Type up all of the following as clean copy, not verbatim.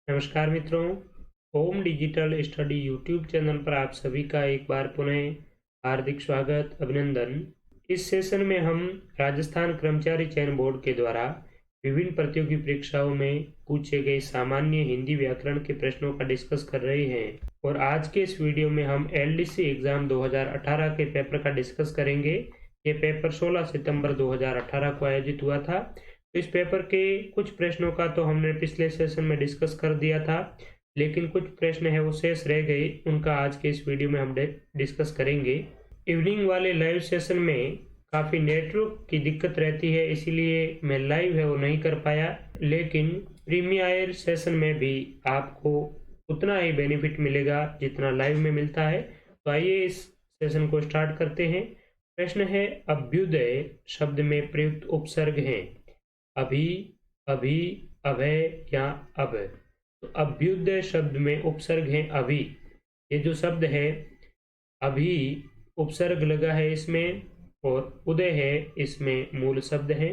नमस्कार मित्रों, ओम digital study YouTube channel पर आप सभी का एक बार पुनः हार्दिक स्वागत, अभिनंदन। इस सेशन में हम राजस्थान कर्मचारी चयन बोर्ड के द्वारा विभिन्न प्रतियोगी परीक्षाओं में पूछे गए सामान्य हिंदी व्याकरण के प्रश्नों का डिस्कस कर रहे हैं और आज के इस वीडियो में हम एलडीसी एग्जाम 2018 के पेपर का डिस्कस करेंगे। ये पेपर 16 सितंबर 2018 को आयोजित हुआ था। इस पेपर के कुछ प्रश्नों का तो हमने पिछले सेशन में डिस्कस कर दिया था, लेकिन कुछ प्रश्न है वो शेष रह गए, उनका आज के इस वीडियो में हम डिस्कस करेंगे। इवनिंग वाले लाइव सेशन में काफ़ी नेटवर्क की दिक्कत रहती है, इसीलिए मैं लाइव है वो नहीं कर पाया, लेकिन प्रीमियर सेशन में भी आपको उतना ही बेनिफिट मिलेगा जितना लाइव में मिलता है। तो आइए इस सेशन को स्टार्ट करते हैं। प्रश्न है, अभ्युदय शब्द में प्रयुक्त उपसर्ग हैं अभी, अभी, अभय या अब। तो अभ्युदय शब्द में उपसर्ग है अभी। ये जो शब्द है अभी, उपसर्ग लगा है इसमें और उदय है इसमें मूल शब्द है।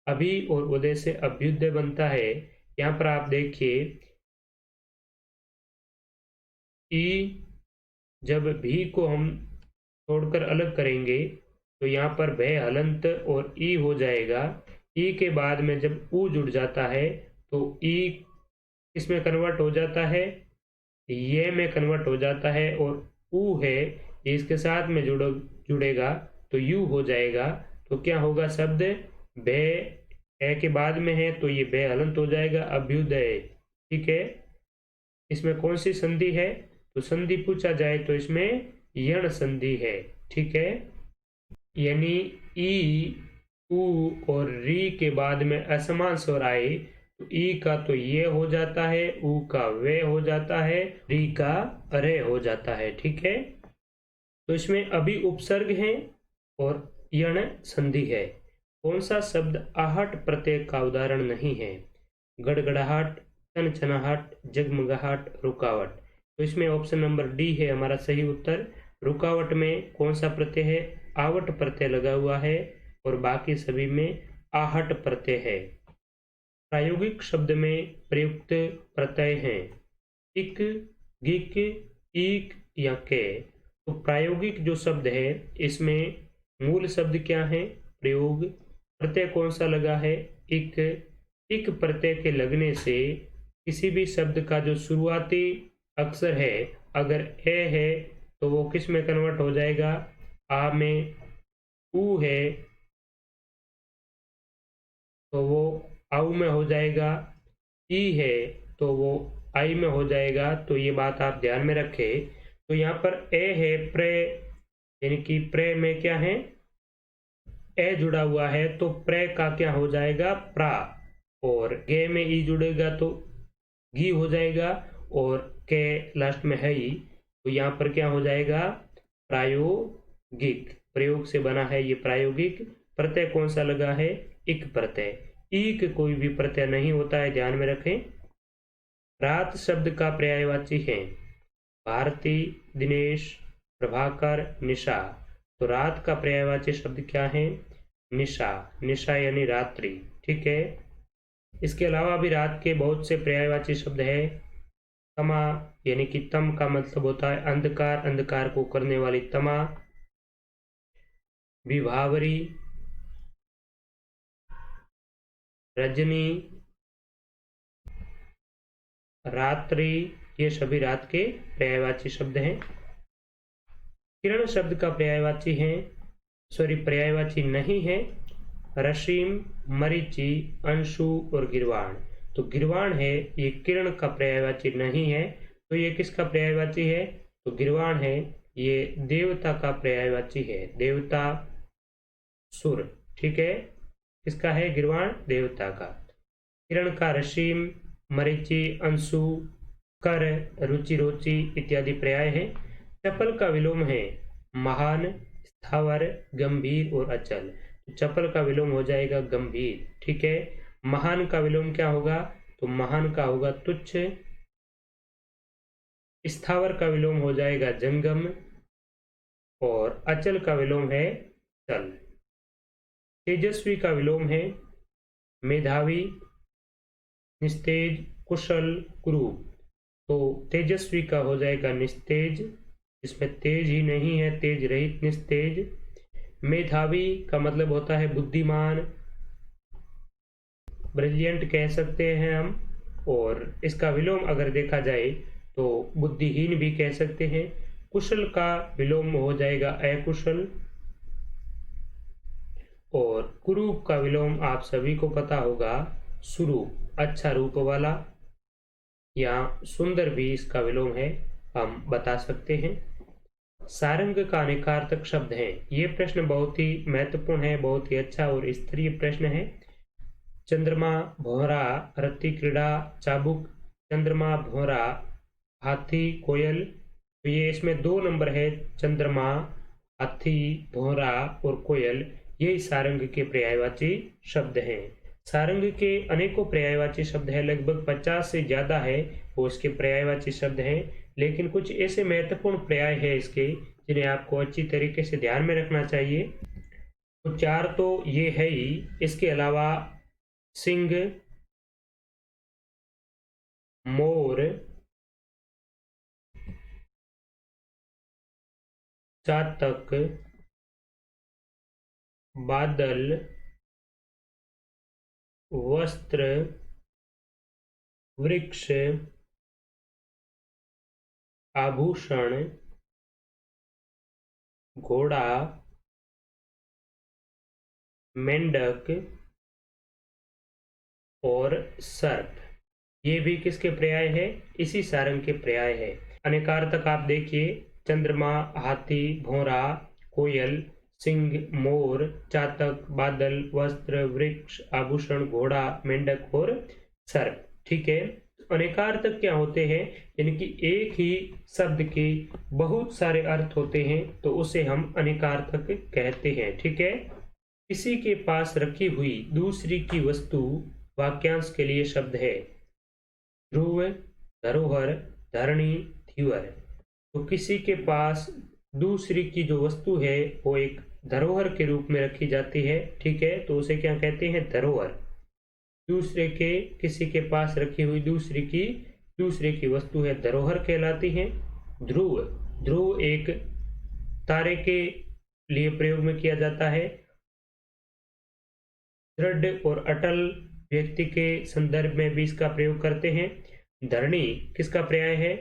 अभी और उदय से अभ्युदय बनता है। यहाँ पर आप देखिए, ई जब भी को हम छोड़कर अलग करेंगे तो यहाँ पर भय हलंत और ई हो जाएगा। ई के बाद में जब ऊ जुड़ जाता है तो ई किसमें कन्वर्ट हो जाता है, ये में कन्वर्ट हो जाता है, और ऊ है ये इसके साथ में जुड़ेगा तो यू हो जाएगा। तो क्या होगा, शब्द भय ए के बाद में है तो ये भय हलंत हो जाएगा, अभ्युदय। ठीक है, इसमें कौन सी संधि है, तो संधि पूछा जाए तो इसमें यण संधि है। ठीक है, यानी ई, ऊ और री के बाद में असमान स्वर आए तो ई का तो ये हो जाता है, ऊ का वे हो जाता है, री का अरे हो जाता है। ठीक है, तो इसमें अभी उपसर्ग है और यण संधि है। कौन सा शब्द आहट प्रत्यय का उदाहरण नहीं है, गड़गड़ाहट, चनचनाहट, जगमगाहट, रुकावट। तो इसमें ऑप्शन नंबर डी है हमारा सही उत्तर। रुकावट में कौन सा प्रत्यय है, आवट प्रत्यय लगा हुआ है और बाकी सभी में आहट प्रत्यय है। प्रायोगिक शब्द में प्रयुक्त प्रत्यय हैं इक, गिक, ईक या के। तो प्रायोगिक जो शब्द है इसमें मूल शब्द क्या है, प्रयोग। प्रत्यय कौन सा लगा है, इक। इक प्रत्यय के लगने से किसी भी शब्द का जो शुरुआती अक्षर है, अगर ए है तो वो किस में कन्वर्ट हो जाएगा, आ में। ऊ है तो वो आऊ में हो जाएगा। ई है तो वो आई में हो जाएगा। तो ये बात आप ध्यान में रखें। तो यहाँ पर ए है प्रे, यानी कि प्रे में क्या है, ए जुड़ा हुआ है तो प्रे का क्या हो जाएगा, प्रा। और गे में ई जुड़ेगा तो घी हो जाएगा, और के लास्ट में है ई, तो यहाँ पर क्या हो जाएगा, प्रायोगिक। प्रयोग से बना है ये प्रायोगिक। प्रत्यय कौन सा लगा है, इक प्रत्यय। ईक कोई भी प्रत्यय नहीं होता है, ध्यान में रखें। रात शब्द का पर्यायवाची है भारती, दिनेश, प्रभाकर, निशा। तो रात का पर्यायवाची शब्द क्या है, निशा। निशा यानी रात्रि। ठीक है, इसके अलावा भी रात के बहुत से पर्यायवाची शब्द है। तमा, यानी कि तम का मतलब होता है अंधकार, अंधकार को करने वाली तमा। विभावरी, रजनी, रात्रि, ये सभी रात के पर्यायवाची शब्द हैं। किरण शब्द का पर्यायवाची है, पर्यायवाची नहीं है, रशीम, मरीचि, अंशु और गिरवाण। तो गिरवाण है ये किरण का पर्यायवाची नहीं है, तो ये किसका पर्यायवाची है, तो गिरवाण है ये देवता का पर्यायवाची है, देवता, सुर। ठीक है, किसका है, गिरवाण, देवता का। किरण का रशीम, मरीचि, अंशु, कर, रुचि, रोचि इत्यादि पर्याय है। चपल का विलोम है महान, स्थावर, गंभीर और अचल। चपल का विलोम हो जाएगा गंभीर। ठीक है, महान का विलोम क्या होगा, तो महान का होगा तुच्छ। स्थावर का विलोम हो जाएगा जंगम, और अचल का विलोम है चल। तेजस्वी का विलोम है मेधावी, निस्तेज, कुशल, कुरूप। तो तेजस्वी का हो जाएगा निस्तेज, इसमें तेज ही नहीं है, तेज रहित निस्तेज। मेधावी का मतलब होता है बुद्धिमान, ब्रिलियंट कह सकते हैं हम। और इसका विलोम अगर देखा जाए तो बुद्धिहीन भी कह सकते हैं। कुशल का विलोम हो जाएगा अकुशल। और कुरूप का विलोम आप सभी को पता होगा सुरूप, अच्छा रूप वाला, या सुंदर भी इसका विलोम है, हम बता सकते हैं। सारंग का अनेकार्थक शब्द है। ये प्रश्न बहुत ही महत्वपूर्ण है, बहुत ही अच्छा और स्तरीय प्रश्न है। चंद्रमा, भौरा, रत्ती क्रीड़ा, चाबुक। चंद्रमा, भौरा, हाथी, कोयल। तो ये इसमें 2 नंबर है, चंद्रमा, हाथी, भौरा और कोयल। यही सारंग के पर्यायवाची शब्द हैं। सारंग के अनेकों पर्यायवाची शब्द है, लगभग 50 से ज्यादा है वो इसके पर्यायवाची शब्द हैं। लेकिन कुछ ऐसे महत्वपूर्ण पर्याय है इसके जिन्हें आपको अच्छी तरीके से ध्यान में रखना चाहिए। तो 4 तो ये है ही, इसके अलावा सिंह, मोर, चातक, बादल, वस्त्र, वृक्ष, आभूषण, घोड़ा, मेंढक और सर्प। ये भी किसके पर्याय है? इसी सारंग के पर्याय है। अनेकार्थक आप देखिए, चंद्रमा, हाथी, भौरा, कोयल, सिंह, मोर, चातक, बादल, वस्त्र, वृक्ष, आभूषण, घोड़ा, मेंढक और सर्प। ठीक है। अनेकार्थक क्या होते हैं? यानी कि एक ही शब्द के बहुत सारे अर्थ होते हैं, तो उसे हम अनेकार्थक कहते हैं। ठीक है। किसी के पास रखी हुई दूसरी की वस्तु वाक्यांश के लिए शब्द है। ध्रुव, धरोहर, धरणी, धीवर। तो किसी के पास दूसरी की जो वस्तु है वो एक धरोहर के रूप में रखी जाती है। ठीक है। तो उसे क्या कहते हैं? धरोहर। दूसरे के, किसी के पास रखी हुई दूसरे की वस्तु है, धरोहर कहलाती है। ध्रुव, ध्रुव एक तारे के लिए प्रयोग में किया जाता है। दृढ़ और अटल व्यक्ति के संदर्भ में भी इसका प्रयोग करते हैं। धरणी किसका पर्याय है?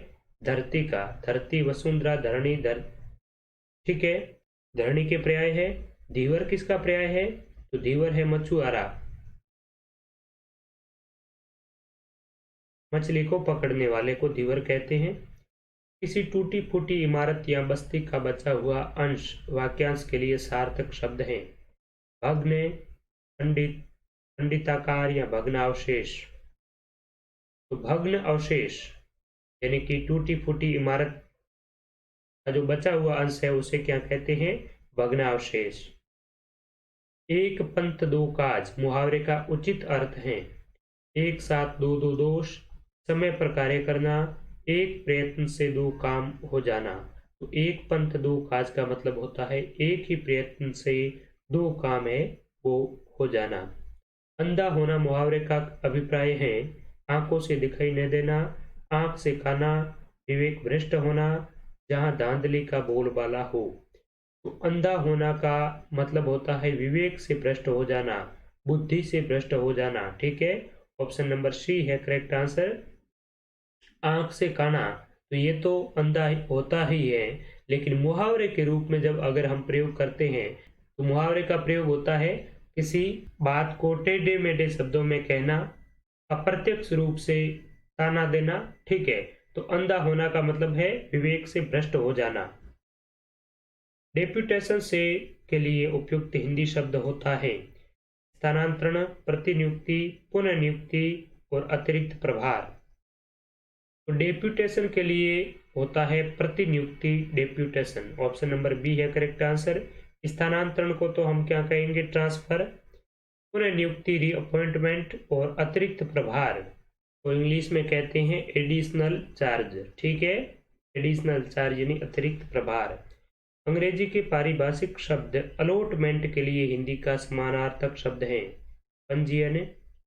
धरती का। धरती, वसुंधरा, धरणी, ठीक है, धरणी के पर्याय है। धीवर किसका पर्याय है? तो धीवर है मछुआरा, मछली को पकड़ने वाले को धीवर कहते हैं। किसी टूटी फूटी इमारत या बस्ती का बचा हुआ अंश वाक्यांश के लिए सार्थक शब्द है। भग्न, खंडित, खंडिताकार या भग्नावशेष। तो भग्न अवशेष यानी कि टूटी फूटी इमारत का जो बचा हुआ अंश है उसे क्या कहते हैं? भग्नावशेष। एक पंथ दो काज मुहावरे का उचित अर्थ है। एक साथ दो दो दोष, समय पर कार्य करना, एक प्रयत्न से 2 काम हो जाना। तो एक पंथ 2 काज का मतलब होता है एक ही प्रयत्न से 2 काम है वो हो जाना। अंधा होना मुहावरे का अभिप्राय है आंखों से दिखाई न देना, आंख से खाना, विवेक भ्रष्ट होना, जहां धांधली का बोलबाला हो। तो अंधा होना का मतलब होता है विवेक से भ्रष्ट हो जाना, बुद्धि से भ्रष्ट हो जाना। ठीक है। ऑप्शन नंबर सी है करेक्ट आंसर। आंख से काना, तो ये तो अंधा होता ही है, लेकिन मुहावरे के रूप में जब अगर हम प्रयोग करते हैं तो मुहावरे का प्रयोग होता है किसी बात को टेढ़े मेढ़े शब्दों में कहना, अप्रत्यक्ष रूप से ताना देना। ठीक है। तो अंधा होना का मतलब है विवेक से भ्रष्ट हो जाना। डेप्यूटेशन से के लिए उपयुक्त हिंदी शब्द होता है स्थानांतरण, प्रतिनियुक्ति, पुनर्नियुक्ति और अतिरिक्त प्रभार। तो डेप्यूटेशन के लिए होता है प्रतिनियुक्ति, डेप्यूटेशन। ऑप्शन नंबर बी है करेक्ट आंसर। स्थानांतरण को तो हम क्या कहेंगे? ट्रांसफर। पुनर्नियुक्ति रीअपॉइंटमेंट, और अतिरिक्त प्रभार तो इंग्लिश में कहते हैं एडिशनल चार्ज। ठीक है। एडिशनल चार्ज यानी अतिरिक्त प्रभार। अंग्रेजी के पारिभाषिक शब्द अलॉटमेंट के लिए हिंदी का समानार्थक शब्द है पंजीयन,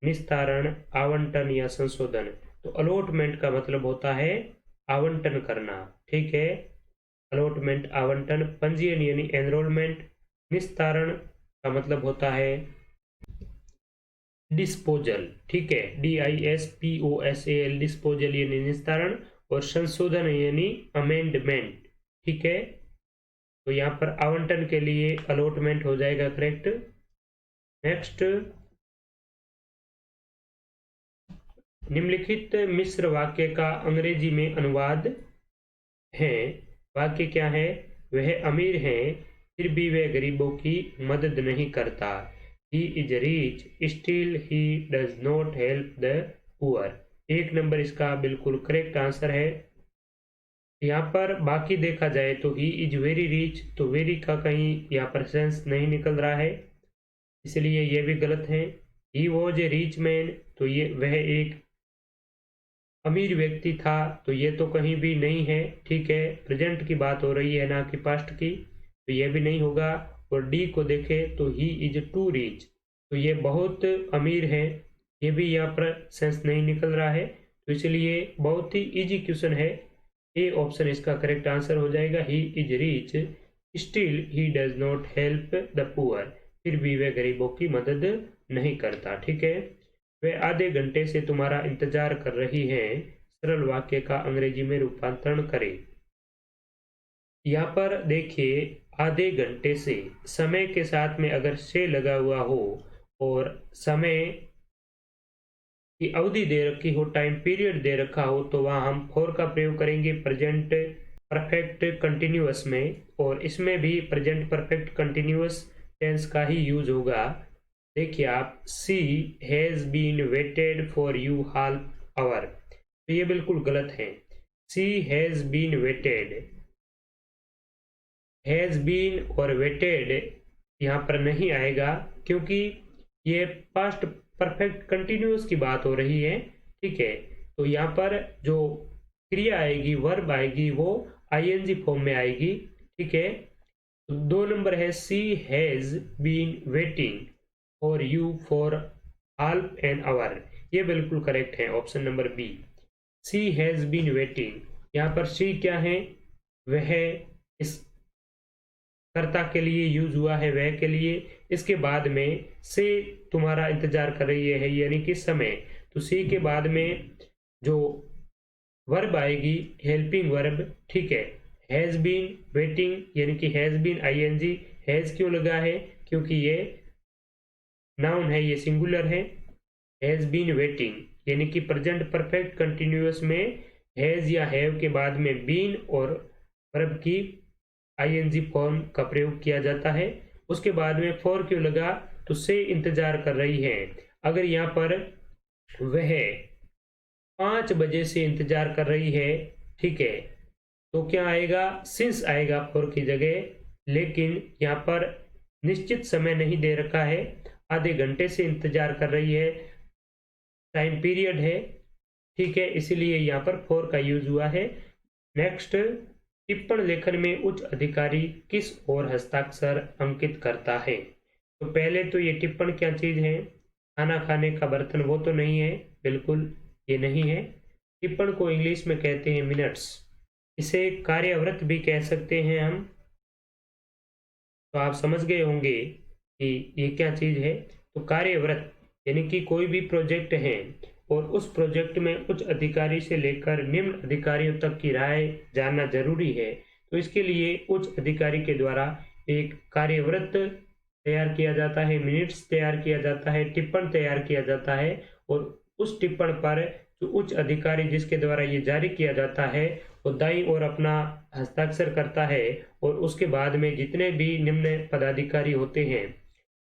निस्तारण, आवंटन या संशोधन। तो अलॉटमेंट का मतलब होता है आवंटन करना, ठीक है। अलॉटमेंट आवंटन, पंजीयन यानी एनरोलमेंट, निस्तारण का मतलब होता है डिस्पोजल, ठीक है, DISPOSAL, डिस्पोजल यानी निस्तारण, और संशोधन यानी अमेंडमेंट, ठीक है। तो यहाँ पर आवंटन के लिए अलॉटमेंट हो जाएगा करेक्ट। नेक्स्ट, निम्नलिखित मिश्र वाक्य का अंग्रेजी में अनुवाद है। वाक्य क्या है? वह अमीर है फिर भी वह गरीबों की मदद नहीं करता। He is rich, still he does not help the poor। एक नंबर इसका बिल्कुल करेक्ट आंसर है। यहाँ पर बाकी देखा जाए तो ही इज वेरी रिच, तो वेरी का कहीं यहाँ पर सेंस नहीं निकल रहा है, इसलिए ये भी गलत है। He was a rich man, तो ये वह एक अमीर व्यक्ति था, तो ये तो कहीं भी नहीं है, ठीक है। प्रेजेंट की बात हो रही है ना कि पास्ट की, तो ये भी नहीं होगा। और डी को देखें तो ही इज टू रिच, तो ये बहुत अमीर है, ये भी यहाँ पर सेंस नहीं निकल रहा है, तो इसलिए बहुत ही इजी क्वेश्चन है। ए ऑप्शन इसका करेक्ट आंसर हो जाएगा। He is rich still he does not help the poor, फिर भी वह गरीबों की मदद नहीं करता, ठीक है। वे आधे घंटे से तुम्हारा इंतजार कर रही हैं, सरल वाक्य का अंग्रेजी में रूपांतरण करें। यहाँ पर देखिए, आधे घंटे से, समय के साथ में अगर से लगा हुआ हो और समय की अवधि दे रखी हो, टाइम पीरियड दे रखा हो, तो वहां हम फॉर का प्रयोग करेंगे प्रेजेंट परफेक्ट कंटिन्यूअस में, और इसमें भी प्रेजेंट परफेक्ट कंटिन्यूअस टेंस का ही यूज होगा। देखिए आप, she has been waited for you half hour, तो ये बिल्कुल गलत है। She has been waited, has been और वेटेड यहाँ पर नहीं आएगा, क्योंकि ये पास्ट परफेक्ट कंटिन्यूअस की बात हो रही है, ठीक है। तो यहाँ पर जो क्रिया आएगी, वर्ब आएगी, वो आईएनजी फॉर्म में आएगी, ठीक है। तो 2 नंबर है, she has been waiting for you for half an hour, ये बिल्कुल करेक्ट है, option number B. She has been waiting, यहाँ पर सी क्या है? वह इस कर्ता के लिए यूज हुआ है, वह के लिए, इसके बाद में से तुम्हारा इंतजार कर रही है, यानी कि समय, तो सी के बाद में जो वर्ब आएगी हेल्पिंग वर्ब, ठीक है। हैज बीन वेटिंग यानी कि हैज बीन आईएनजी, हैज क्यों लगा है? क्योंकि ये नाउन है, ये सिंगुलर है। हैज बीन वेटिंग यानी कि प्रेजेंट परफेक्ट कंटिन्यूअस में हैज या हैव के बाद में बीन और वर्ब की आईएनजी फॉर्म का प्रयोग किया जाता है। उसके बाद में फॉर क्यों लगा? तो से इंतजार कर रही है। अगर यहाँ पर वह 5 बजे से इंतजार कर रही है, ठीक है, तो क्या आएगा? सिंस आएगा फॉर की जगह, लेकिन यहाँ पर निश्चित समय नहीं दे रखा है, आधे घंटे से इंतजार कर रही है, टाइम पीरियड है, ठीक है, इसीलिए यहाँ पर फॉर का यूज हुआ है। नेक्स्ट, टिप्पण लेखन में उच्च अधिकारी किस और हस्ताक्षर अंकित करता है? तो पहले तो ये टिप्पण क्या चीज है? खाना खाने का बर्तन, वो तो नहीं है, बिल्कुल ये नहीं है। टिप्पण को इंग्लिश में कहते हैं मिनट्स, इसे कार्यव्रत भी कह सकते हैं हम। तो आप समझ गए होंगे कि ये क्या चीज है। तो कार्यव्रत यानी कि कोई भी प्रोजेक्ट है और उस प्रोजेक्ट में उच्च अधिकारी से लेकर निम्न अधिकारियों तक की राय जानना जरूरी है, तो इसके लिए उच्च अधिकारी के द्वारा एक कार्यव्रत तैयार किया जाता है, मिनट्स तैयार किया जाता है, टिप्पण तैयार किया जाता है, और उस टिप्पण पर जो उच्च अधिकारी जिसके द्वारा ये जारी किया जाता है, वो दाईं ओर अपना हस्ताक्षर करता है, और उसके बाद में जितने भी निम्न पदाधिकारी होते हैं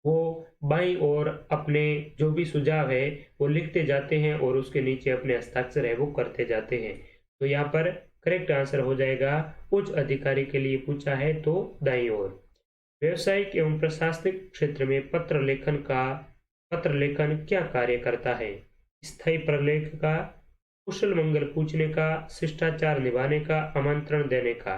वो बाईं ओर अपने जो भी सुझाव है वो लिखते जाते हैं, और उसके नीचे अपने हस्ताक्षर है वो करते जाते हैं। तो यहाँ पर करेक्ट आंसर हो जाएगा, उच्च अधिकारी के लिए पूछा है तो दाईं ओर। व्यवसायिक एवं प्रशासनिक क्षेत्र में पत्र लेखन क्या कार्य करता है? स्थायी प्रलेख का, कुशल मंगल पूछने का, शिष्टाचार निभाने का, आमंत्रण देने का।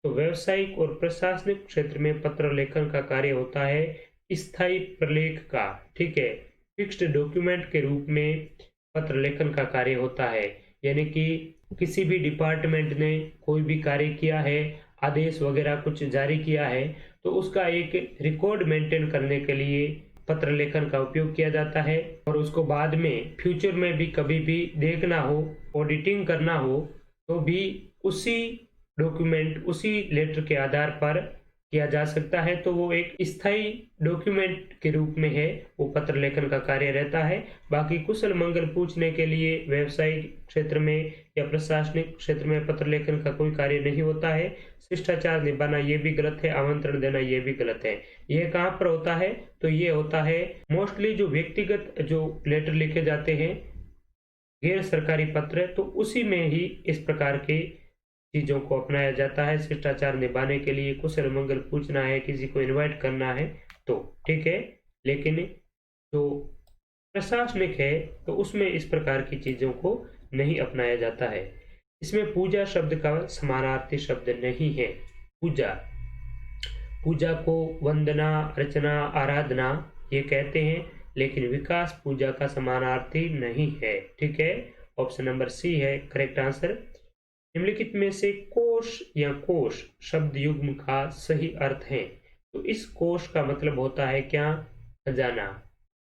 तो व्यवसायिक और प्रशासनिक क्षेत्र में पत्र लेखन का कार्य होता है स्थायी प्रलेख का, ठीक है। फिक्स्ड डॉक्यूमेंट के रूप में पत्र लेखन का कार्य होता है। यानी कि किसी भी डिपार्टमेंट ने कोई भी कार्य किया है, आदेश वगैरह कुछ जारी किया है, तो उसका एक रिकॉर्ड मेंटेन करने के लिए पत्र लेखन का उपयोग किया जाता है। और उसको बाद में फ्यूचर में भी कभी भी देखना हो, ऑडिटिंग करना हो, तो भी उसी डॉक्यूमेंट, उसी लेटर के आधार पर किया जा सकता है। तो वो एक स्थायी डॉक्यूमेंट के रूप में है, वो पत्र लेखन का कार्य रहता है। बाकी कुशल मंगल पूछने के लिए व्यवसायिक क्षेत्र में या प्रशासनिक क्षेत्र में पत्र लेखन का कोई कार्य नहीं होता है। शिष्टाचार निभाना ये भी गलत है, आमंत्रण देना ये भी गलत है। ये कहाँ पर होता है? तो ये होता है मोस्टली जो व्यक्तिगत जो लेटर लिखे जाते हैं, गैर सरकारी पत्र, तो उसी में ही इस प्रकार के चीजों को अपनाया जाता है। शिष्टाचार निभाने के लिए कुशल मंगल पूछना है, किसी को इनवाइट करना है तो ठीक है, लेकिन जो प्रशासनिक है तो उसमें इस प्रकार की चीजों को नहीं अपनाया जाता है। इसमें पूजा शब्द का समानार्थी शब्द नहीं है। पूजा, पूजा को वंदना, अर्चना, आराधना ये कहते हैं, लेकिन विकास पूजा का समानार्थी नहीं है। ठीक है, ऑप्शन नंबर सी है करेक्ट आंसर। निम्नलिखित में से कोश या कोश शब्द युग्म का सही अर्थ है। तो इस कोश का मतलब होता है क्या? खजाना।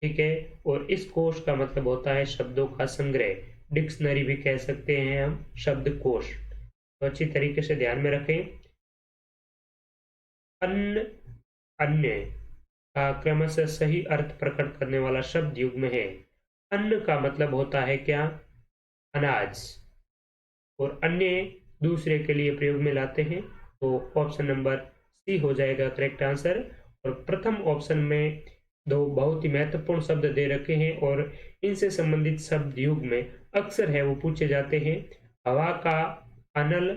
ठीक है, और इस कोश का मतलब होता है शब्दों का संग्रह, डिक्शनरी भी कह सकते हैं हम, शब्द कोश। तो अच्छी तरीके से ध्यान में रखें। अन्न, अन्य का क्रमशः सही अर्थ प्रकट करने वाला शब्द युग्म है। अन्न का मतलब होता है क्या? अनाज, और अन्य दूसरे के लिए प्रयोग में लाते हैं। तो ऑप्शन नंबर सी हो जाएगा करेक्ट आंसर। और प्रथम ऑप्शन में दो बहुत ही महत्वपूर्ण शब्द दे रखे हैं और इनसे संबंधित शब्द युग में अक्सर है वो पूछे जाते हैं। हवा का अनल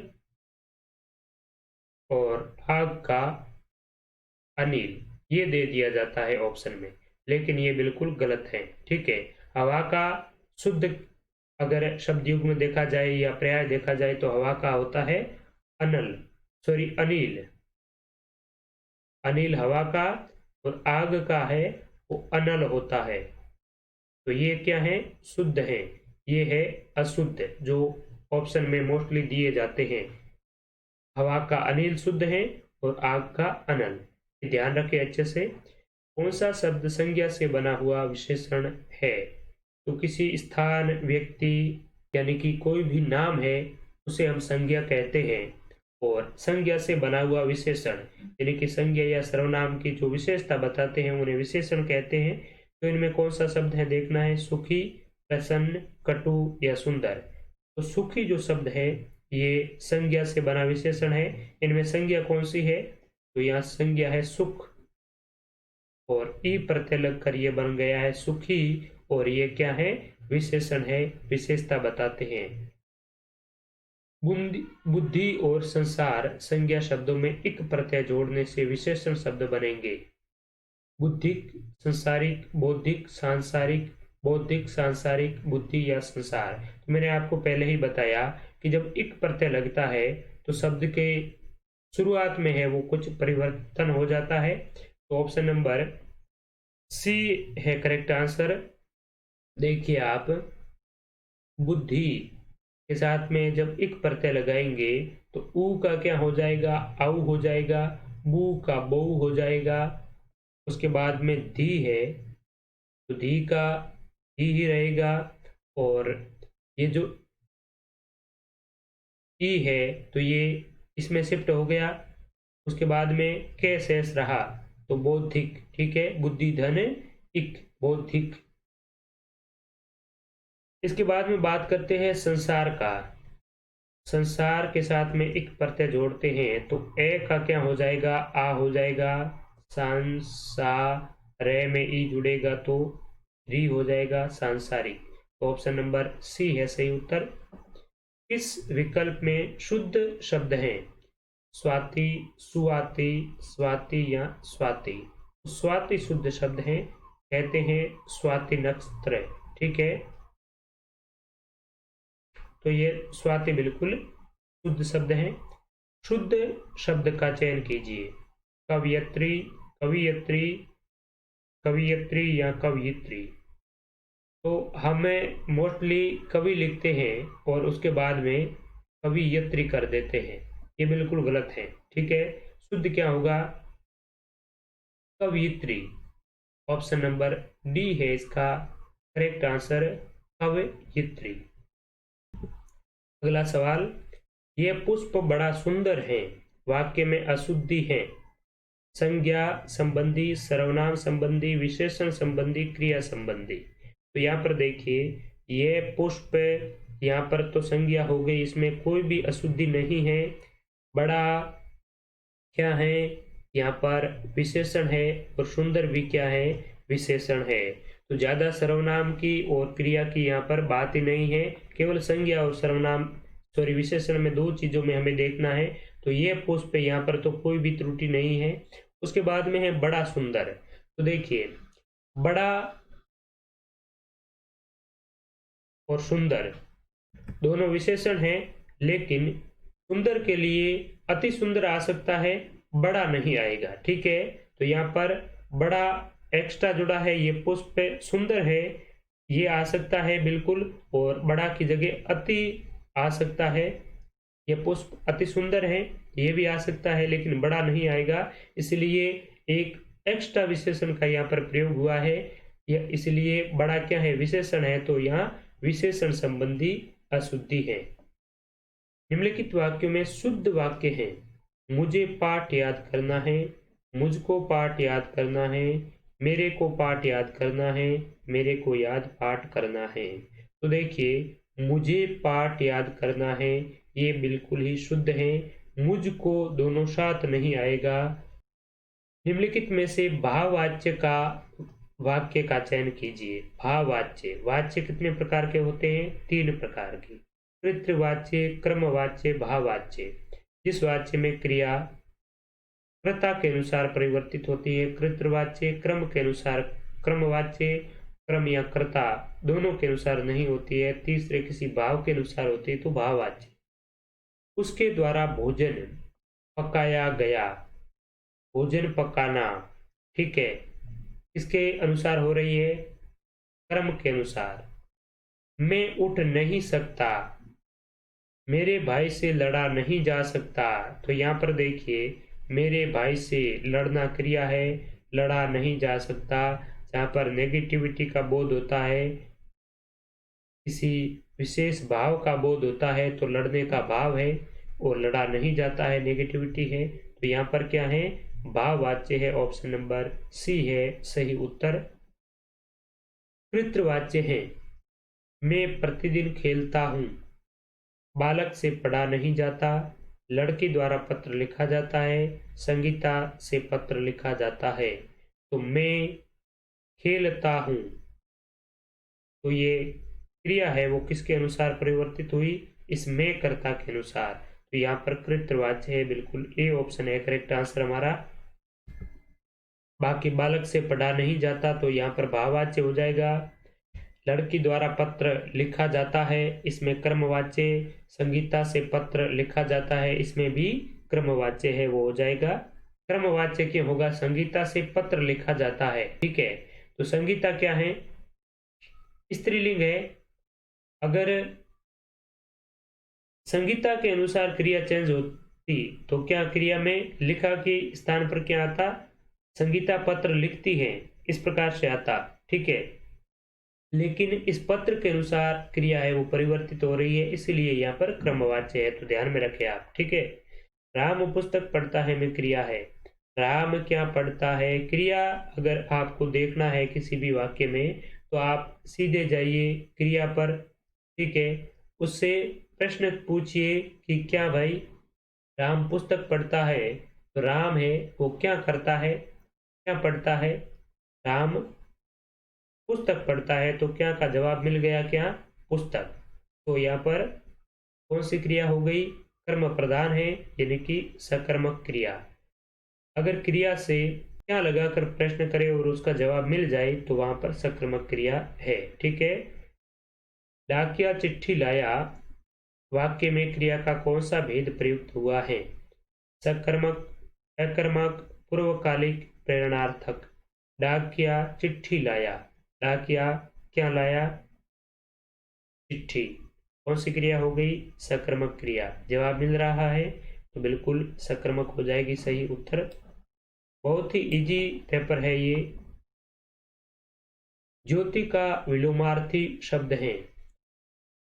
और आग का अनिल, ये दे दिया जाता है ऑप्शन में, लेकिन ये बिल्कुल गलत है। ठीक है, हवा का शुद्ध अगर शब्द युग में देखा जाए या पर्याय देखा जाए तो हवा का होता है अनिल। अनिल हवा का, और आग का है वो अनल होता है। तो ये क्या है? शुद्ध है, ये है अशुद्ध, जो ऑप्शन में मोस्टली दिए जाते हैं। हवा का अनिल शुद्ध है और आग का अनल। ध्यान रखें अच्छे से। कौन सा शब्द संज्ञा से बना हुआ विशेषण है? तो किसी स्थान, व्यक्ति, यानी कि कोई भी नाम है उसे हम संज्ञा कहते हैं। और संज्ञा से बना हुआ विशेषण, यानी कि संज्ञा या सर्वनाम की जो विशेषता बताते हैं उन्हें विशेषण कहते हैं। तो इनमें कौन सा शब्द है देखना है, सुखी, प्रसन्न, कटु या सुंदर। तो सुखी जो शब्द है ये संज्ञा से बना विशेषण है। इनमें संज्ञा कौन सी है? तो यहाँ संज्ञा है सुख, और ई प्रत्यय लगकर ये बन गया है सुखी, और ये क्या है? विशेषण है, विशेषता बताते हैं। बुद्धि और संसार संज्ञा शब्दों में इक प्रत्यय जोड़ने से विशेषण शब्द बनेंगे। बुद्धिक, संसारिक, बौद्धिक, सांसारिक, बौद्धिक, सांसारिक, बुद्धि या संसार। तो मैंने आपको पहले ही बताया कि जब इक प्रत्यय लगता है तो शब्द के शुरुआत में है वो कुछ परिवर्तन हो जाता है। तो ऑप्शन नंबर सी है करेक्ट आंसर। देखिए आप, बुद्धि के साथ में जब इक प्रत्यय लगाएंगे तो ऊ का क्या हो जाएगा? आऊ हो जाएगा। बू का बऊ हो जाएगा। उसके बाद में धी है तो धी का धी ही रहेगा। और ये जो ई है तो ये इसमें शिफ्ट हो गया। उसके बाद में के शेष रहा तो बौद्धिक। ठीक है, बुद्धि धन इक, बौद्धिक। इसके बाद में बात करते हैं संसार का। संसार के साथ में एक प्रत्यय जोड़ते हैं तो ए का क्या हो जाएगा? आ हो जाएगा। सांसा रे में ई जुड़ेगा तो री हो जाएगा, सांसारिक। तो ऑप्शन नंबर सी है सही उत्तर। इस विकल्प में शुद्ध शब्द हैं स्वाति, सुवाति, स्वाति या स्वाति। स्वाति शुद्ध शब्द हैं, कहते हैं स्वाति नक्षत्र। ठीक है, तो ये स्वाति बिल्कुल शुद्ध शब्द है। शुद्ध शब्द का चयन कीजिए। कवयत्री, कवियत्री, कवियत्री या कवयित्री। तो हमें मोस्टली कवि लिखते हैं और उसके बाद में कवियत्री कर देते हैं, ये बिल्कुल गलत है। ठीक है, शुद्ध क्या होगा? कवियत्री। ऑप्शन नंबर डी है इसका करेक्ट आंसर, कवियत्री। अगला सवाल, ये पुष्प बड़ा सुंदर है, वाक्य में अशुद्धि है। संज्ञा संबंधी, सर्वनाम संबंधी, विशेषण संबंधी, क्रिया संबंधी। तो यहाँ पर देखिए, ये पुष्प, यहाँ पर तो संज्ञा हो गई, इसमें कोई भी अशुद्धि नहीं है। बड़ा क्या है? यहाँ पर विशेषण है, और सुंदर भी क्या है? विशेषण है। तो ज्यादा सर्वनाम की और क्रिया की यहाँ पर बात ही नहीं है, केवल संज्ञा और सर्वनाम, सॉरी विशेषण में दो चीजों में हमें देखना है। तो ये पुष्प, यहाँ पर तो कोई भी त्रुटि नहीं है। उसके बाद में है बड़ा सुंदर। तो देखिए, बड़ा और सुंदर दोनों विशेषण हैं, लेकिन सुंदर के लिए अति सुंदर आ सकता है, बड़ा नहीं आएगा। ठीक है, तो यहाँ पर बड़ा एक्स्ट्रा जुड़ा है, ये पुष्प सुंदर है, ये आ सकता है बिल्कुल, और बड़ा की जगह अति आ सकता है। ये पुष्प अति सुंदर है, ये भी आ सकता है, लेकिन बड़ा नहीं आएगा। इसलिए एक एक्स्ट्रा विशेषण का यहाँ पर प्रयोग हुआ है, यह इसलिए बड़ा क्या है? विशेषण है, तो यहाँ विशेषण संबंधी अशुद्धि है। निम्नलिखित वाक्यों में शुद्ध वाक्य है। मुझे पाठ याद करना है, मुझको पाठ याद करना है, मेरे को पाठ याद करना है, मेरे को याद पाठ करना है। तो देखिए, मुझे पाठ याद करना है, ये बिल्कुल ही शुद्ध है। मुझको दोनों साथ नहीं आएगा। निम्नलिखित में से भाववाच्य का वाक्य का चयन कीजिए। भाववाच्य, वाच्य कितने प्रकार के होते हैं? 3 प्रकार के, कृतवाच्य, क्रमवाच्य, भाववाच्य। जिस वाच्य में क्रिया कर्ता के अनुसार परिवर्तित होती है, कृतवाच्य, क्रम के अनुसार क्रमवाच्य, क्रम या कर्ता दोनों के अनुसार नहीं होती है, तीसरे किसी भाव के अनुसार होती है, तो भाववाच्य। उसके द्वारा भोजन पकाया गया, भोजन पकाना, ठीक है, इसके अनुसार हो रही है, क्रम के अनुसार। मैं उठ नहीं सकता, मेरे भाई से लड़ा नहीं जा सकता। तो यहाँ पर देखिए, मेरे भाई से लड़ना क्रिया है, लड़ा नहीं जा सकता, जहाँ पर नेगेटिविटी का बोध होता है, किसी विशेष भाव का बोध होता है, तो लड़ने का भाव है, और लड़ा नहीं जाता है, नेगेटिविटी है। तो यहाँ पर क्या है? भाववाच्य है, ऑप्शन नंबर सी है सही उत्तर। कृतवाच्य है, मैं प्रतिदिन खेलता हूँ, बालक से पढ़ा नहीं जाता, लड़की द्वारा पत्र लिखा जाता है, संगीता से पत्र लिखा जाता है। तो मैं खेलता हूँ, तो ये क्रिया है वो किसके अनुसार परिवर्तित हुई? इस मैं कर्ता के अनुसार। तो यहाँ पर कृतवाच्य है, बिल्कुल ए ऑप्शन है करेक्ट आंसर हमारा। बाकी बालक से पढ़ा नहीं जाता, तो यहाँ पर भाववाच्य हो जाएगा। लड़की द्वारा पत्र लिखा जाता है, इसमें क्रमवाच्य। संगीता से पत्र लिखा जाता है, इसमें भी क्रमवाच्य है, वो हो जाएगा। क्रमवाच्य क्या होगा? संगीता से पत्र लिखा जाता है, ठीक है। तो संगीता क्या है? स्त्रीलिंग है। अगर संगीता के अनुसार क्रिया चेंज होती, तो क्या क्रिया में लिखा के स्थान पर क्या आता? संगीता पत्र लिखती है, इस प्रकार से आता, ठीक है। लेकिन इस पत्र के अनुसार क्रिया है वो परिवर्तित हो रही है, इसलिए यहाँ पर क्रमवाच्य है, तो ध्यान में रखें आप, ठीक है। राम पुस्तक पढ़ता है में क्रिया है, राम क्या पढ़ता है? क्रिया अगर आपको देखना है किसी भी वाक्य में, तो आप सीधे जाइए क्रिया पर, ठीक है। उससे प्रश्न पूछिए कि क्या भाई राम पुस्तक पढ़ता है, तो राम है वो क्या करता है, क्या पढ़ता है? राम पुस्तक पढ़ता है, तो क्या का जवाब मिल गया, क्या? पुस्तक। तो यहाँ पर कौन सी क्रिया हो गई? कर्म प्रधान है, यानी कि सकर्मक क्रिया। अगर क्रिया से क्या लगाकर प्रश्न करे और उसका जवाब मिल जाए, तो वहां पर सकर्मक क्रिया है, ठीक है। डाकिया चिट्ठी लाया, वाक्य में क्रिया का कौन सा भेद प्रयुक्त हुआ है? सकर्मक, अकर्मक, पूर्वकालिक, प्रेरणार्थक। डाकिया चिट्ठी लाया, डाकिया क्या लाया? चिट्ठी। कौन सी क्रिया हो गई? सकर्मक क्रिया। जवाब मिल रहा है तो बिल्कुल सकर्मक हो जाएगी सही उत्तर। बहुत ही इजी पेपर है ये। ज्योति का विलोमार्थी शब्द है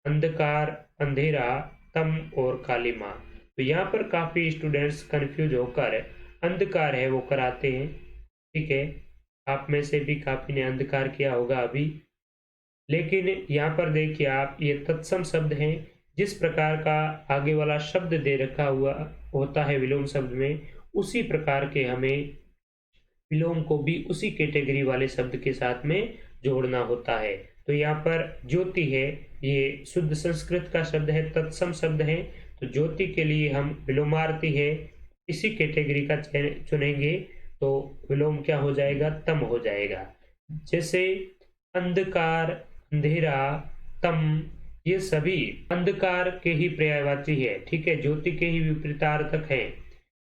अंधकार, अंधेरा, तम और कालिमा। तो यहाँ पर काफी स्टूडेंट्स कंफ्यूज होकर अंधकार है वो कराते हैं। ठीक है, आप में से भी काफी ने अंधकार किया होगा अभी। लेकिन यहाँ पर देखिए आप, ये तत्सम शब्द हैं। जिस प्रकार का आगे वाला शब्द दे रखा हुआ होता है विलोम शब्द में, उसी प्रकार के हमें विलोम को भी उसी कैटेगरी वाले शब्द के साथ में जोड़ना होता है। तो यहाँ पर ज्योति है, ये शुद्ध संस्कृत का शब्द है, तत्सम शब्द है। तो ज्योति के लिए हम विलोमार्थी है इसी कैटेगरी का चुनेंगे तो विलोम क्या हो जाएगा? तम हो जाएगा। जैसे अंधकार, अंधेरा, तम, ये सभी अंधकार के ही पर्यायवाची है। ठीक है, ज्योति के ही विपरीतार्थक है।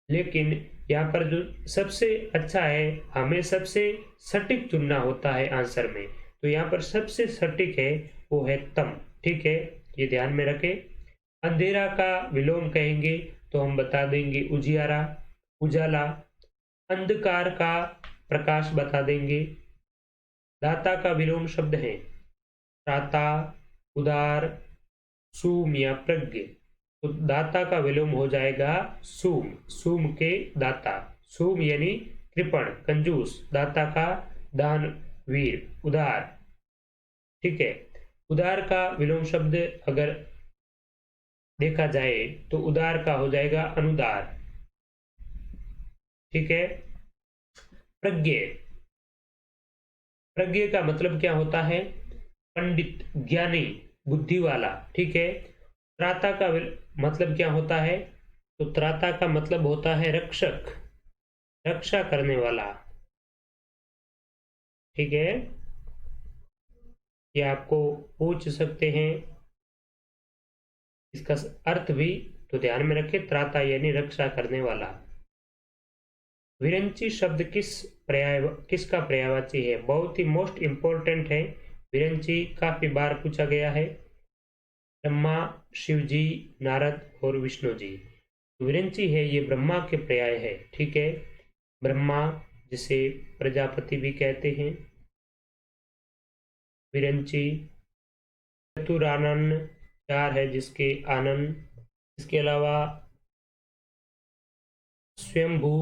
लेकिन यहाँ पर जो सबसे अच्छा है, हमें सबसे सटीक चुनना होता है आंसर में। तो यहाँ पर सबसे सटीक है वो है तम। ठीक है, ये ध्यान में रखें। अंधेरा का विलोम कहेंगे तो हम बता देंगे उजियारा, उजाला। अंधकार का प्रकाश बता देंगे। दाता का विलोम शब्द है त्राता, उदार, सूम या प्रज्ञ। तो दाता का विलोम हो जाएगा सूम, सूम के दाता। सूम यानी कृपण, कंजूस, दाता का दान, वीर, उदार। ठीक है, उदार का विलोम शब्द अगर देखा जाए तो उदार का हो जाएगा अनुदार। ठीक है, प्रज्ञ, प्रज्ञ का मतलब क्या होता है? पंडित, ज्ञानी, बुद्धि वाला। ठीक है, त्राता का मतलब क्या होता है? तो त्राता का मतलब होता है रक्षक, रक्षा करने वाला। ठीक है, ये आपको पूछ सकते हैं इसका अर्थ भी, तो ध्यान में रखें। त्राता यानी रक्षा करने वाला। विरंची शब्द किसका पर्यायवाची है? बहुत ही मोस्ट इंपॉर्टेंट है। विरंची काफी बार पूछा गया है। ब्रह्मा, शिव जी, नारद और विष्णु जी। विरंची है ये ब्रह्मा के पर्याय है। ठीक है, ब्रह्मा जिसे प्रजापति भी कहते हैं। विरंची, चतुरानन, चार है जिसके आनंद। इसके अलावा स्वयंभू,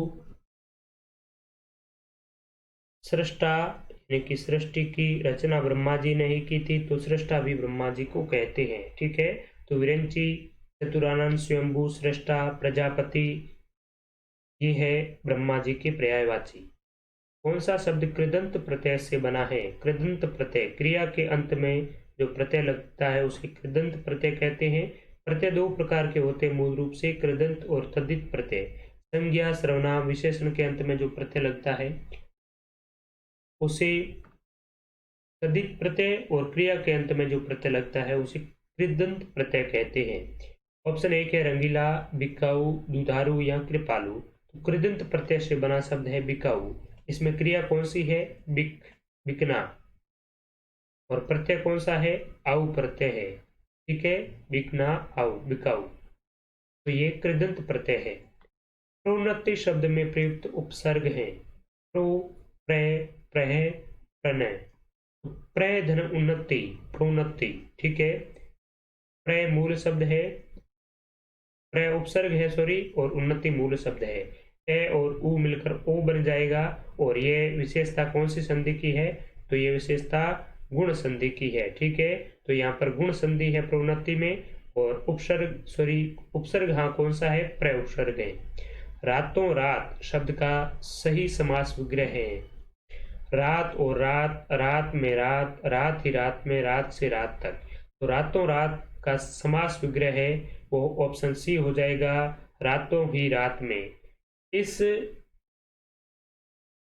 सृष्टा यानी कि सृष्टि की रचना ब्रह्मा जी ने ही की थी, तो सृष्टा भी ब्रह्मा जी को कहते हैं। ठीक है, तो विरंची, चतुरानंद, स्वयंभू, सृष्टा, प्रजापति, ये है ब्रह्मा जी के पर्यायवाची। कौन सा शब्द कृदंत प्रत्यय से बना है? कृदंत प्रत्यय, क्रिया के अंत में जो प्रत्यय लगता है उसे कृदंत प्रत्यय कहते हैं। प्रत्यय दो प्रकार के होते हैं मूल रूप से, कृदंत और तद्धित प्रत्यय। संज्ञा, सर्वनाम, विशेषण के अंत में जो प्रत्यय लगता है उसे तद्धित प्रत्यय, और क्रिया के अंत में जो प्रत्यय लगता है उसे कृदंत प्रत्यय कहते हैं। ऑप्शन एक है रंगीला, बिकाऊ, दुधारू या कृपालु। तो कृदंत प्रत्यय से बना शब्द है बिकाऊ। इसमें क्रिया कौन सी है? बिक, बिकना। और प्रत्यय कौन सा है? आउ प्रत्यय है। ठीक है, बिकना, आउ, बिकाऊ। तो ये कृदंत प्रत्यय है। प्रोन्नति शब्द में प्रयुक्त उपसर्ग है प्रो, प्र, प्रह, प्रणय। प्रय धन उन्नति, प्रोन्नति। ठीक है, प्रय मूल शब्द है, प्रय उपसर्ग है सॉरी, और उन्नति मूल शब्द है। ए और उ मिलकर ओ बन जाएगा। और ये विशेषता कौन सी संधि की है? तो ये विशेषता गुण संधि की है। ठीक है, तो यहाँ पर गुण संधि है प्रोन्नति में। और उपसर्ग सॉरी, उपसर्ग हाँ कौन सा है? प्रय उपसर्ग है। रातों रात शब्द का सही समास विग्रह है रात और रात, रात में रात, रात ही रात में, रात से रात तक। तो रातों रात का समास विग्रह है वो ऑप्शन सी हो जाएगा, रातों ही रात में। इस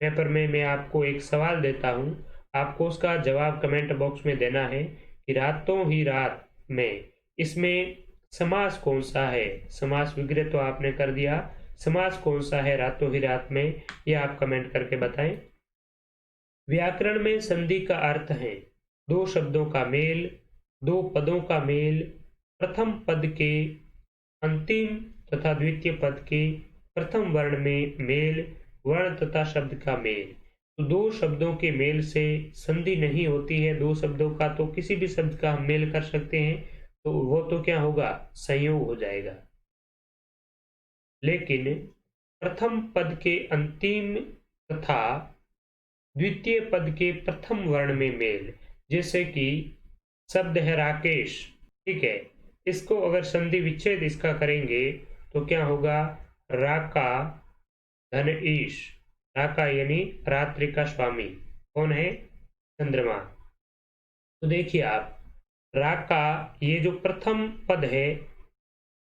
पेपर में मैं आपको एक सवाल देता हूं, आपको उसका जवाब कमेंट बॉक्स में देना है कि रातों ही रात में, इसमें समास कौन सा है? समास विग्रह तो आपने कर दिया, समास कौन सा है रातों ही रात में, ये आप कमेंट करके बताएं। व्याकरण में संधि का अर्थ है दो शब्दों का मेल, दो पदों का मेल, प्रथम पद के अंतिम तथा द्वितीय पद के प्रथम वर्ण में मेल, वर्ण तथा शब्द का मेल। तो दो शब्दों के मेल से संधि नहीं होती है, दो शब्दों का तो किसी भी शब्द का हम मेल कर सकते हैं, तो वो तो क्या होगा, संयोग हो जाएगा। लेकिन प्रथम पद के अंतिम तथा द्वितीय पद के प्रथम वर्ण में मेल, जैसे कि शब्द है राकेश, ठीक है, इसको अगर संधि विच्छेद इसका करेंगे तो क्या होगा, राका धन ईश। राका यानी रात्रि का स्वामी कौन है, चंद्रमा। तो देखिए आप, राका ये जो प्रथम पद है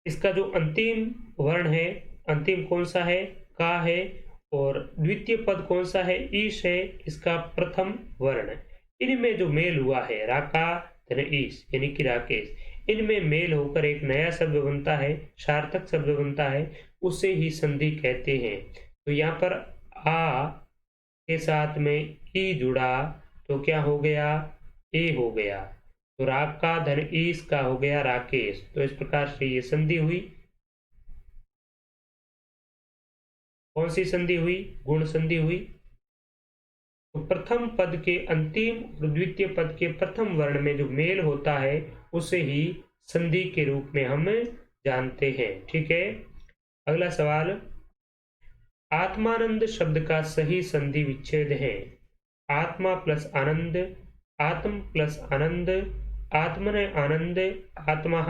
इसका जो अंतिम वर्ण है, अंतिम कौन सा है, का है, और द्वितीय पद कौन सा है, ईश है, इसका प्रथम वर्ण। इनमें जो मेल हुआ है राका धन ईश यानी कि राकेश, इनमें मेल होकर एक नया शब्द बनता है, सार्थक शब्द बनता है, उसे ही संधि कहते हैं। तो यहाँ पर आ के साथ में ई जुड़ा तो क्या हो गया, ए हो गया। तो राका धन ईश का हो गया राकेश। तो इस प्रकार से ये संधि हुई। कौन सी संधि हुई, गुण संधि हुई। तो प्रथम पद के अंतिम और द्वितीय पद के प्रथम वर्ण में जो मेल होता है उसे ही संधि के रूप में हम जानते हैं, ठीक है। अगला सवाल, आत्मानंद शब्द का सही संधि विच्छेद है। आत्मा प्लस आनंद, आत्म प्लस आनंद, आत्मन आनंद, आत्मा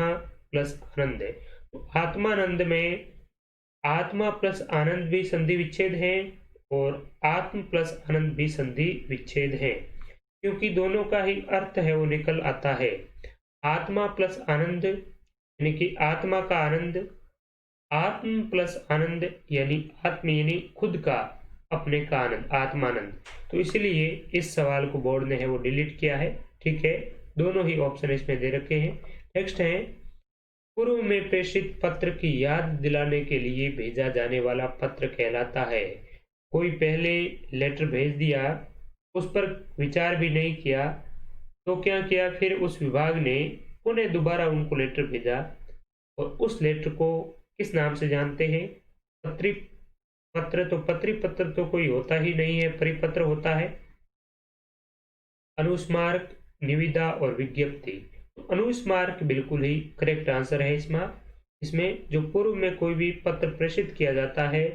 प्लस आनंद। तो आत्मानंद में आत्मा प्लस आनंद भी संधि विच्छेद है और आत्म प्लस आनंद भी संधि विच्छेद है, क्योंकि दोनों का ही अर्थ है वो निकल आता है। आत्मा प्लस आनंद यानी कि आत्मा का आनंद, आत्म प्लस आनंद यानी आत्म यानी खुद का, अपने का आनंद, आत्मानंद। तो इसलिए इस सवाल को बोर्ड ने है वो डिलीट किया है, ठीक है। दोनों ही ऑप्शन इसमें दे रखे हैं। नेक्स्ट है, पूर्व में प्रेषित पत्र की याद दिलाने के लिए भेजा जाने वाला पत्र कहलाता है। कोई पहले लेटर भेज दिया, उस पर विचार भी नहीं किया, तो क्या किया, फिर उस विभाग ने उन्हें दोबारा उनको लेटर भेजा, और उस लेटर को किस नाम से जानते हैं, पत्री पत्र। तो पत्री पत्र तो कोई होता ही नहीं है, परिपत्र होता है। अनुस्मारक, निविदा और विज्ञप्ति। तो अनुस्मारक बिल्कुल ही करेक्ट आंसर है इसमें जो पूर्व में कोई भी पत्र प्रेषित किया जाता है,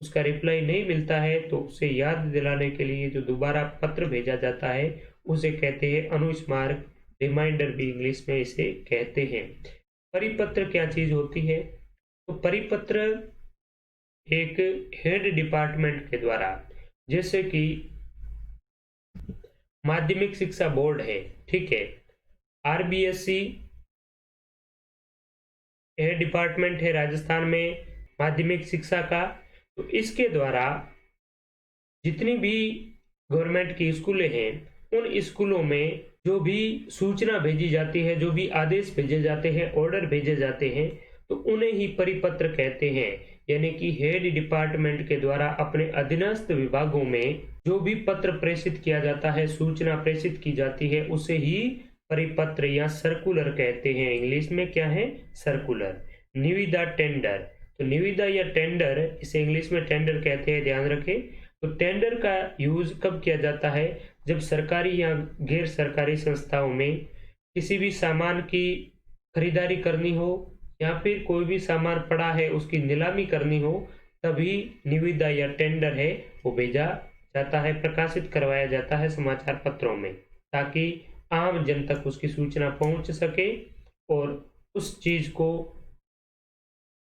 उसका रिप्लाई नहीं मिलता है, तो उसे याद दिलाने के लिए जो दोबारा पत्र भेजा जाता है उसे कहते हैं अनुस्मारक। रिमाइंडर भी इंग्लिश में इसे कहते हैं। परिपत्र क्या चीज होती है, तो परिपत्र एक हेड डिपार्टमेंट के द्वारा, जैसे कि माध्यमिक शिक्षा बोर्ड है, ठीक है, आरबीएससी हेड डिपार्टमेंट है राजस्थान में माध्यमिक शिक्षा का। तो इसके द्वारा जितनी भी गवर्नमेंट की स्कूलें हैं, उन स्कूलों में जो भी सूचना भेजी जाती है, जो भी आदेश भेजे जाते हैं, ऑर्डर भेजे जाते हैं, तो उन्हें ही परिपत्र कहते हैं। यानी कि हेड डिपार्टमेंट के द्वारा अपने अधीनस्थ विभागों में जो भी पत्र प्रेषित किया जाता है, सूचना प्रेषित की जाती है, उसे ही परिपत्र या सर्कुलर कहते हैं। इंग्लिश में क्या है, सर्कुलर। निविदा, टेंडर। तो निविदा या टेंडर, इसे इंग्लिश में टेंडर कहते हैं, ध्यान रखें। तो टेंडर का यूज कब किया जाता है, जब सरकारी या गैर सरकारी संस्थाओं में किसी भी सामान की खरीदारी करनी हो या फिर कोई भी सामान पड़ा है उसकी नीलामी करनी हो, तभी निविदा या टेंडर है वो भेजा जाता है, प्रकाशित करवाया जाता है समाचार पत्रों में, ताकि आम जन तक उसकी सूचना पहुंच सके और उस चीज को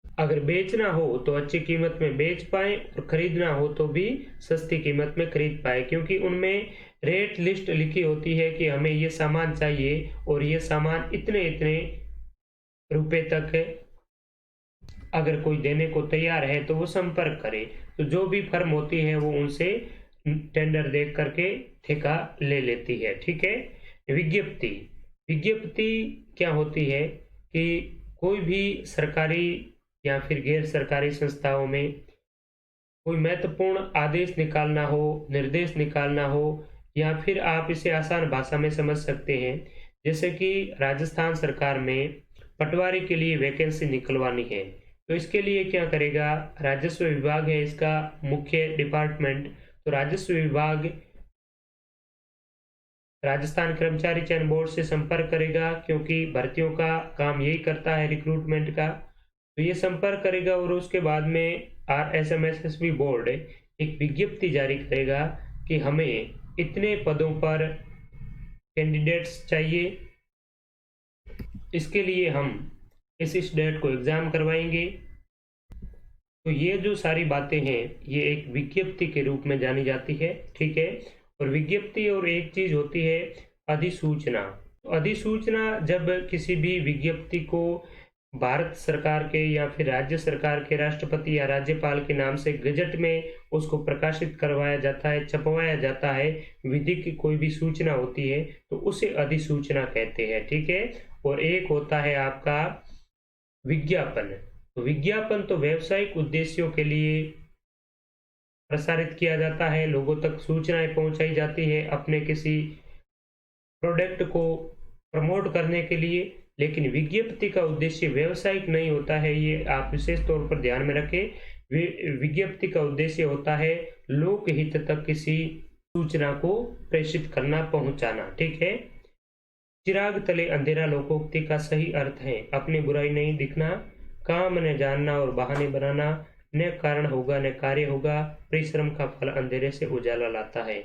अगर बेचना हो तो अच्छी कीमत में बेच पाए और खरीदना हो तो भी सस्ती कीमत में खरीद पाए, क्योंकि उनमें रेट लिस्ट लिखी होती है कि हमें ये सामान चाहिए और ये सामान इतने इतने रुपए तक अगर कोई देने को तैयार है तो वो संपर्क करे। तो जो भी फर्म होती है वो उनसे टेंडर देख करके ठेका ले लेती है, ठीक है। विज्ञप्ति। विज्ञप्ति क्या होती है कि कोई भी सरकारी या फिर गैर सरकारी संस्थाओं में कोई महत्वपूर्ण आदेश निकालना हो, निर्देश निकालना हो, या फिर आप इसे आसान भाषा में समझ सकते हैं, जैसे कि राजस्थान सरकार में पटवारी के लिए वैकेंसी निकलवानी है, तो इसके लिए क्या करेगा, राजस्व विभाग है इसका मुख्य डिपार्टमेंट, तो राजस्व विभाग राजस्थान कर्मचारी चयन बोर्ड से संपर्क करेगा, क्योंकि भर्तियों का काम यही करता है रिक्रूटमेंट का। तो ये संपर्क करेगा और उसके बाद में RSMSSB बोर्ड एक विज्ञप्ति जारी करेगा कि हमें इतने पदों पर कैंडिडेट्स चाहिए, इसके लिए हम इस डेट को एग्ज़ाम करवाएंगे। तो ये जो सारी बातें हैं ये एक विज्ञप्ति के रूप में जानी जाती है, ठीक है। और विज्ञप्ति और एक चीज होती है अधिसूचना। तो अधिसूचना जब किसी भी विज्ञप्ति को भारत सरकार के या फिर राज्य सरकार के राष्ट्रपति या राज्यपाल के नाम से गजट में उसको प्रकाशित करवाया जाता है, छपवाया जाता है, विधि की कोई भी सूचना होती है तो उसे अधिसूचना कहते हैं, ठीक है। और एक होता है आपका विज्ञापन। तो विज्ञापन तो व्यावसायिक उद्देश्यों के लिए प्रसारित किया जाता है, लोगों तक सूचनाएं पहुंचाई जाती है अपने किसी प्रोडक्ट को प्रमोट करने के लिए, लेकिन विज्ञप्ति का उद्देश्य व्यावसायिक नहीं होता है, ये आप विशेष तौर पर ध्यान में रखें। विज्ञप्ति का उद्देश्य होता है लोकहित तक किसी सूचना को प्रेषित करना, पहुंचाना, ठीक है। चिराग तले अंधेरा लोकोक्ति का सही अर्थ है अपनी बुराई नहीं दिखना, काम न जानना और बहाने बनाना, न कारण होगा न कार्य होगा, परिश्रम का फल अंधेरे से उजाला लाता है।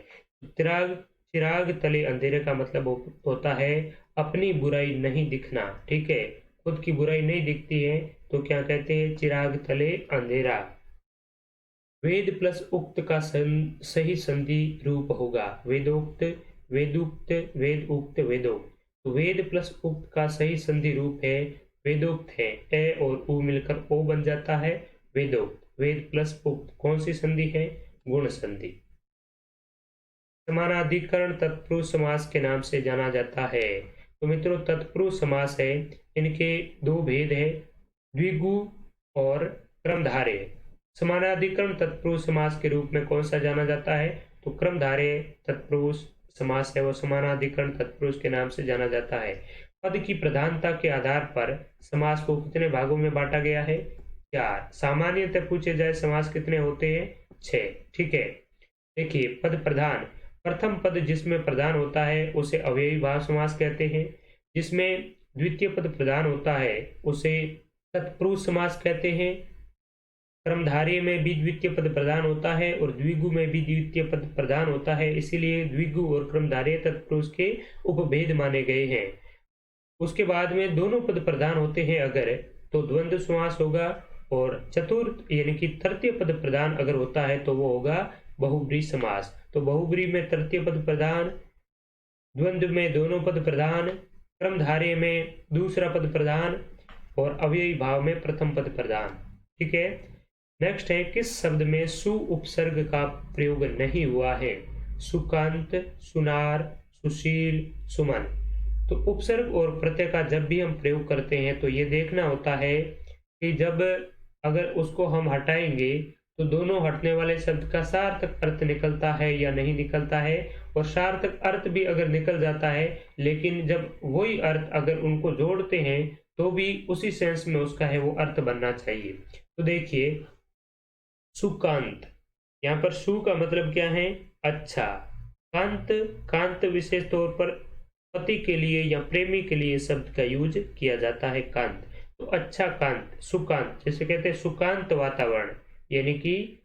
चिराग तले अंधेरे का मतलब होता है अपनी बुराई नहीं दिखना, ठीक है। खुद की बुराई नहीं दिखती है तो क्या कहते हैं, चिराग तले अंधेरा। वेद प्लस उक्त का सही संधि रूप होगा वेदोक्त, वेदुक्त, वेद उक्त, वेदोक्त। तो वेद प्लस उक्त का सही संधि रूप है वेदोक्त है, ए और उ मिलकर ओ बन जाता है वेदोक्त। वेद प्लस उक्त कौन सी संधि है, गुण संधि। समानाधिकरण तत्पुरुष समास के नाम से जाना जाता है। तो मित्रों तत्पुरुष समास है, इनके दो भेद है, द्विगु और क्रमधारय। समानाधिकरण तत्पुरुष समास के रूप में कौन सा जाना जाता है, तो क्रमधारय तत्पुरुष समास है वो समानाधिकरण तत्पुरुष के नाम से जाना जाता है। पद की प्रधानता के आधार पर समास को कितने भागों में बांटा गया है, 4। सामान्यतः पूछे जाए समास कितने होते हैं, 6, ठीक है। देखिए पद प्रधान, प्रथम पद जिसमें प्रधान होता है उसे अव्ययी भाव समास कहते हैं, जिसमें द्वितीय पद प्रधान होता है उसे तत्पुरुष समास कहते हैं। क्रमधारय में भी द्वितीय पद प्रधान होता है और द्विगु में भी द्वितीय पद प्रधान होता है, इसीलिए द्विगु और क्रमधारय तत्पुरुष के उपभेद माने गए हैं। उसके बाद में दोनों पद प्रधान होते हैं अगर, तो द्वंद्व समास होगा, और चतुर्थ यानी कि तृतीय पद प्रधान अगर होता है तो वो होगा बहुब्री समास। तो बहुब्री में तृतीय पद प्रधान, द्वंद्व में दोनों पद प्रधान, क्रमधारय में दूसरा पद प्रधान और अव्ययी भाव में प्रथम पद प्रधान, ठीक है। नेक्स्ट है किस शब्द में सु उपसर्ग का प्रयोग नहीं हुआ है, सुकांत, सुनार, सुशील, सुमन। तो उपसर्ग और प्रत्यय का जब भी हम प्रयोग करते हैं तो ये देखना होता है कि जब अगर उसको हम हटाएंगे तो दोनों हटने वाले शब्द का सार्थक अर्थ निकलता है या नहीं निकलता है, और सार्थक अर्थ भी अगर निकल जाता है लेकिन जब वही अर्थ अगर उनको जोड़ते हैं तो भी उसी सेंस में उसका है वो अर्थ बनना चाहिए। तो देखिए सुकांत, यहाँ पर सु का मतलब क्या है, अच्छा। कांत, कांत विशेष तौर पर पति के लिए या प्रेमी के लिए शब्द का यूज किया जाता है कांत। तो अच्छा कांत, सुकांत, जैसे कहते हैं सुकांत वातावरण, यानी कि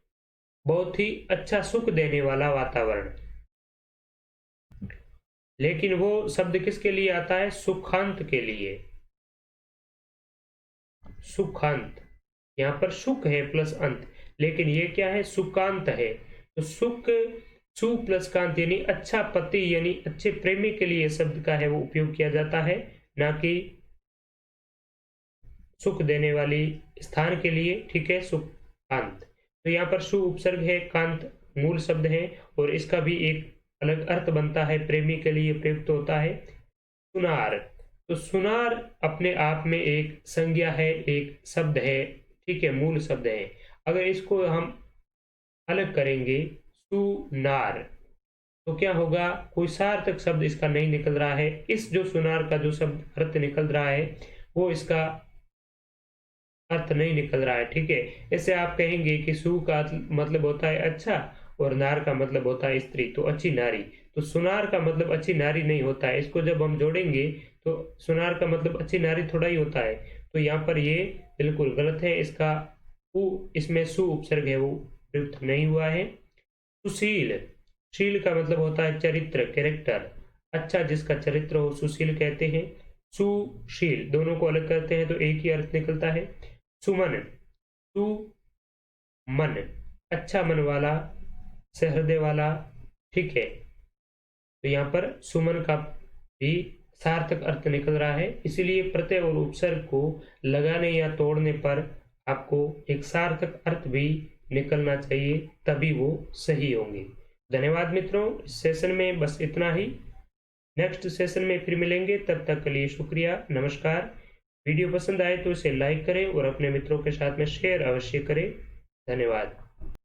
बहुत ही अच्छा सुख देने वाला वातावरण। लेकिन वो शब्द किसके लिए आता है, सुखांत के लिए। सुखांत, यहाँ पर सुख है प्लस अंत, लेकिन ये क्या है, सुकांत है। तो सुख, सु प्लस कांत यानी अच्छा पति यानी अच्छे प्रेमी के लिए शब्द का है वो उपयोग किया जाता है, ना कि सुख देने वाली स्थान के लिए, ठीक है। सुकांत, तो यहाँ पर सु उपसर्ग है, कांत मूल शब्द है और इसका भी एक अलग अर्थ बनता है, प्रेमी के लिए प्रयुक्त होता है। सुनार, तो सुनार अपने आप में एक संज्ञा है, एक शब्द है, ठीक है, मूल शब्द है। अगर इसको हम अलग करेंगे सुनार, तो क्या होगा, कोई सार्थक शब्द इसका नहीं निकल रहा है। इस जो सुनार का जो शब्द अर्थ निकल रहा है वो इसका अर्थ नहीं निकल रहा है। ठीक है, ऐसे आप कहेंगे कि सु का मतलब होता है अच्छा और नार का मतलब होता है स्त्री, तो अच्छी नारी। तो सुनार का मतलब अच्छी नारी नहीं होता है, इसको जब हम जोड़ेंगे तो सुनार का मतलब अच्छी नारी थोड़ा ही होता है। तो यहाँ पर ये बिल्कुल गलत है, इसका इसमें सु उपसर्ग है वो प्रयुक्त नहीं हुआ है। सुशील, शील का मतलब होता है चरित्र, कैरेक्टर। अच्छा जिसका चरित्र हो सुशील कहते हैं। सुशील दोनों को अलग करते हैं तो एक ही अर्थ निकलता है। सुमन, सुमन अच्छा मन वाला, सहृदय वाला। ठीक है, तो यहाँ पर सुमन का भी सार्थक अर्थ निकल रहा है, इसीलिए प्रत्यय और उपसर्ग को लगाने या तोड़ने पर आपको एक सार्थक अर्थ भी निकलना चाहिए, तभी वो सही होंगे। धन्यवाद मित्रों, इस सेशन में बस इतना ही। नेक्स्ट सेशन में फिर मिलेंगे, तब तक के लिए शुक्रिया, नमस्कार। वीडियो पसंद आए तो इसे लाइक करें और अपने मित्रों के साथ में शेयर अवश्य करें। धन्यवाद।